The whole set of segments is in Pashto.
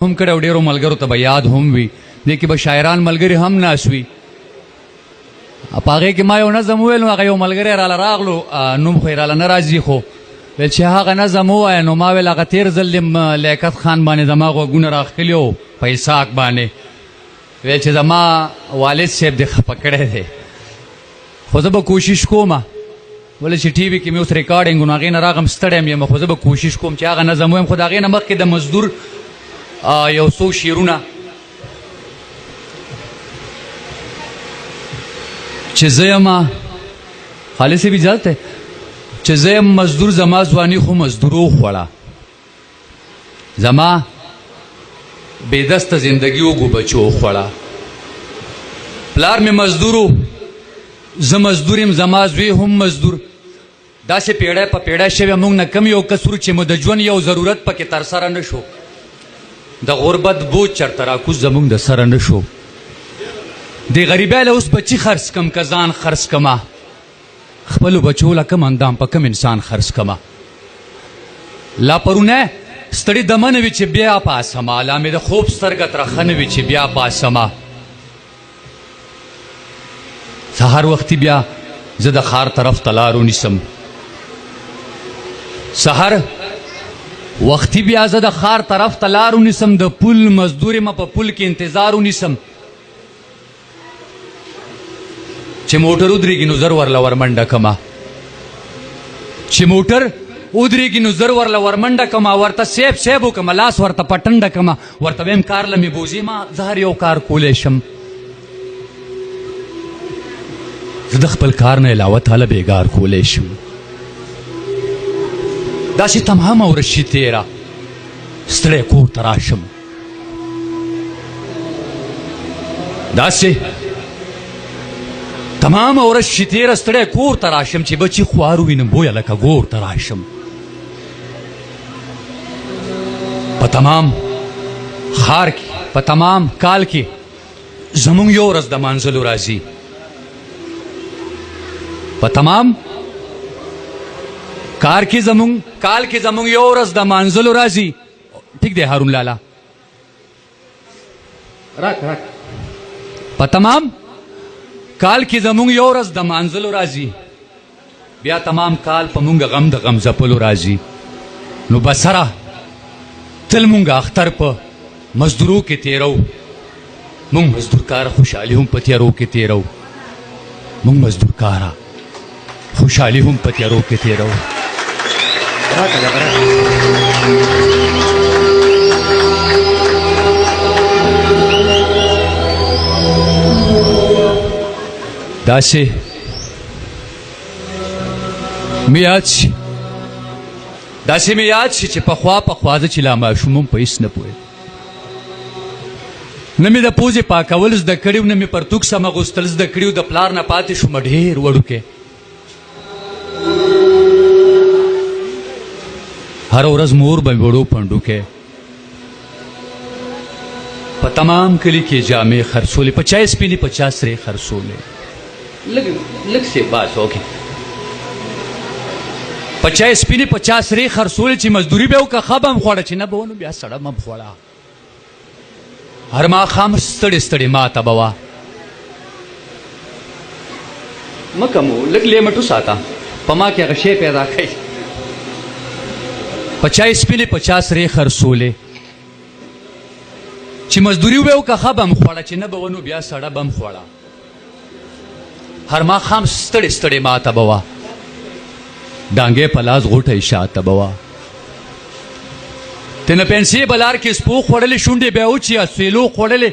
هم کړه او ډېرو ملګرو ته به یاد هم وي دې کې به شاعران ملګري هم ناست وي. په هغې کې ما یو نظم وویل نو هغه یو ملګری راله راغلو نوم خو یې راله نه راځي خو ویل چې هغه نظم ووایه نو ما ویل هغه تېر ځل د لیاقت خان باندې زما غوږونه راښکلي وو په اسحاق باندې ویل چې زما والد صاحب دې خفه کړی دی خو زه به کوشش کومه ولې چې ټي وي کې مې اوس ریکارډینګ نو هغې نه راغم ستړی یم خو زه به کوشش کوم چې هغه نظم ویم خو د هغې نه مخکې د مزدور یو څو شعرونه چې زه یم خالد صاحب اجازت دی چې زه یم مزدور زما ځواني خو مزدورو خوړه زما بېدسته زندګي وږو بچو خوړه پلار مې مزدورو زه مزدور یم زما زوی هم مزدور داسې پیړی په پیړی شوی موږ نه کم یو کسور چې مو د ژوند یو ضرورت پکې ترسره نه شو د غربت بوج چرته راکوز زموږ د سره نه شو د غریبۍ له اوس بچي خرڅ کم که ځان خرڅ کمه خپلو بچو له کم اندام په کم انسان خرڅ کمه لا پرونه ستړي دمه نه وي چې بیا پاسمه لا مې د خوب سترګه ترخه نه وي چې بیا پاسمه سهار وختي بیا زه د ښار طرف ته لار ونیسم سهار وختي بیا زه د ښار طرف ته لار ونیسم د پل مزدور یم په پل کې انتظار ونیسم چې موټر ودرېږي نو زر ورله ورمنډه کمه چې موټر ودرېږي نو زر ورله ورمنډه کمه ورته سیب سیب وکمه لاس ورته پټنډه کمه ورته ویم کار له مې بوځي ما زه هر یو کار کولی شم زه د خپل کار نه علاوه تاله بېګار کولی شم داسې تمامه ورځ شي تېره ستړی کور ته راشم داسې تمامه ورځ شي تېره ستړی کور ته راشم چې بچي خوار ووینم بویه لکه ګور ته راشم په تمام ښار کې په تمام کال کې زموږ یو ورځ د مانځلو راځي په تمام کال کې زموږ یو ورځ د مانځلو راځي ټیک دی هارون لالا په تمام کال کې زموږ یو ورځ د مانځلو راځي بیا تمام کال په مونږ غم د غم ځپلو راځي نو بسره تل مونږ اختر په مزدورو کې تیرو مونږ مزدور کاره خوشحالي هم په تیرو کې تیرو مونږ مزدور کاره خوشحالي هم په تیرو کې تیرو داسې مې یاد شي چې پخوا زه چې لا ماشوم هم په هېڅ نه پوهېدم نه مې د پوزې پاکول زده کړي نه مې پرتوګ سم اغوستل زده کړي د پلار نه پاتې شومه ډېر وړوکی هر ورځ مور به مې وړو پنډوکی په تمام کلي کې جامې خرڅولې په چای سپینې په چا سرې خرڅولې لږ سی باس وکړي په چای سپینې په چا سرې خرڅولې چې مزدوري به وکړه ښه به م خوړه چې نه به ونه بیا سړه به م خوړه هر ماښام ستړې ستړې ماته به وه مه کمو لږ لیمټ وساته په ما کې هغه شی پیدا کوي په چای سپینې په چا سرې خرڅولې چې مزدوري به وکړه ښه به م خوړه چې نه به ونه بیا سړه به م خوړه هر ماښام ستړې ستړې ماته به وه ډانګې په لاس غوټه یې شاته به وه تنه پنسې به لار کې سپو خوړلې شونډې به وچې اسویلو خوړلې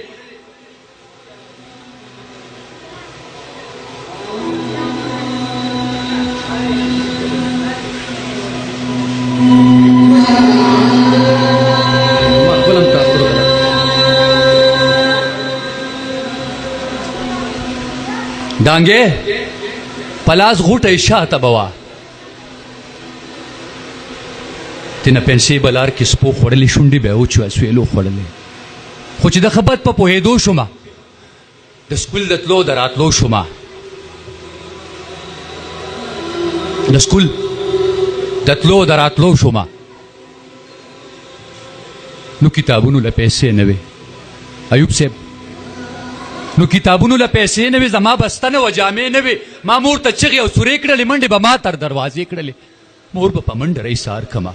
ډانګې په لاس غوټه یې شاته به وه تنه پنسې به لار کې سپو خوړلې شونډې به یې وچو اسویلو خوړلې خو چې د خبت په پوهېدو شومه د سکول د تلو د راتلو شومه د سکول د تلو د راتلو شومه نو کتابونو له پیسې نه وې ایوب صاحب نو کتابونو له پیسې نه وې زما بسته نه وه جامې نه وې ما مور ته چغې او سورې کړلې منډې به ما تر دروازې کړلې مور به په منډه رئ سهار کمه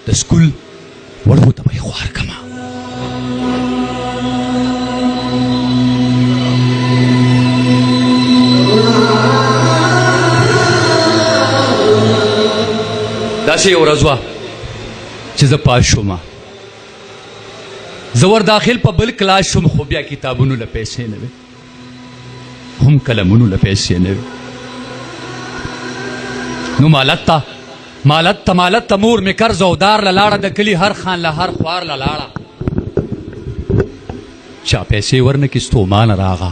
د سکول وړو ته به یې خوار کمه داسې یو ورځ وه چې زه پاس شومه زه ور داخل په بل کلاس شوم خو بیا کتابونو له پیسې نه وې هم قلمونو له پیسې نه وې نو مالت ته مور مې قرض او دار له لاړه د کلي هر خان له هر خوار له لاړه چا پیسې ورنه کې ستومانه راغه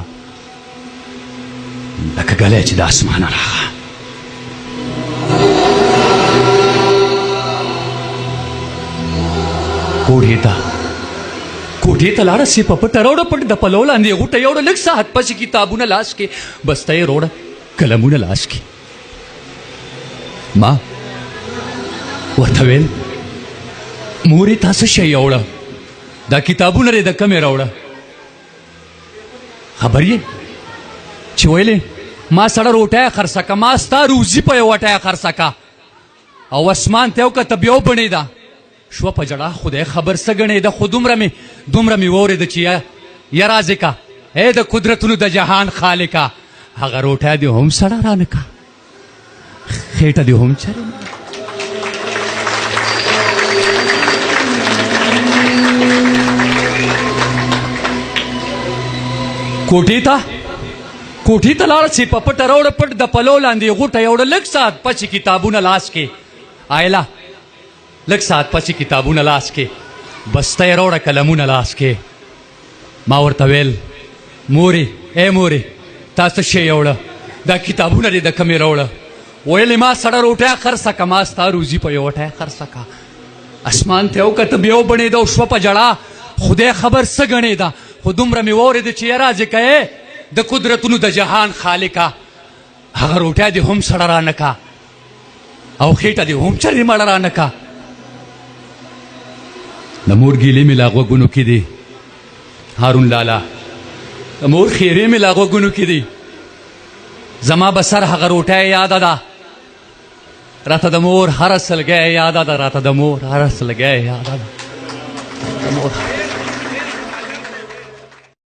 لکه ګلی چې د اسمانه راغه کوټې ته لاړه سي په پټه روړه پټ د پلو لاندې غوټه یوړه لږ ساعت پسې کتابونه لاس کې بسته یې روړه قلمونه لاس کې ما ورته ویل مورې تا څه شی یوړه دا کتابونه یې د کمې راوړه خبر یې چې ویلې ما سړه روټۍ خرڅه که ما ستا روزي په یو وټۍ خرڅه که او اسمان ته یې وکته بیا وبڼېده شوه په جړه خدای خبر څه ګڼېده خو دومره مې واورېده چې یا رازقه ای د قدرتونو د جهان خالقه هغه روټۍ دې هم سړه رانه که خېټه دې هم چرې کوټې ته لاړه چې په پټه روړه پټ د پلو لاندې غوټه یوړه لږ ساعت پسې کتابونه لاس کې آیله لږ ساعت پسې کتابونه لاس کې بسته یې روړه قلمونه لاس کې ما ورته ویل مورې ای مورې تا څه شی یوړه دا کتابونه دې د کمې راوړه ویلې ما سړه روټۍ خرڅه که ما ستا روزي په یو وټۍ خرڅه که اسمان ته یې وکته بیا وبڼېده او شوه په جړه خدای خبر څه ګڼېده خو دومره مې واورېده چې یا رازقه یې د قدرتونو د جهان خالقه هغه روټۍ دې هم سړه رانه که او خېټه دې هم چرې مړه رانه که د مور ګیلې مې لا غوږونو کې دي هارون لالا د مور خیرې مې لا غوږونو کې دي زما به سر هغه روټۍ یاده ده راته د مور هره سلګۍ یاده ده راته د مور هره سلګۍ یاده ده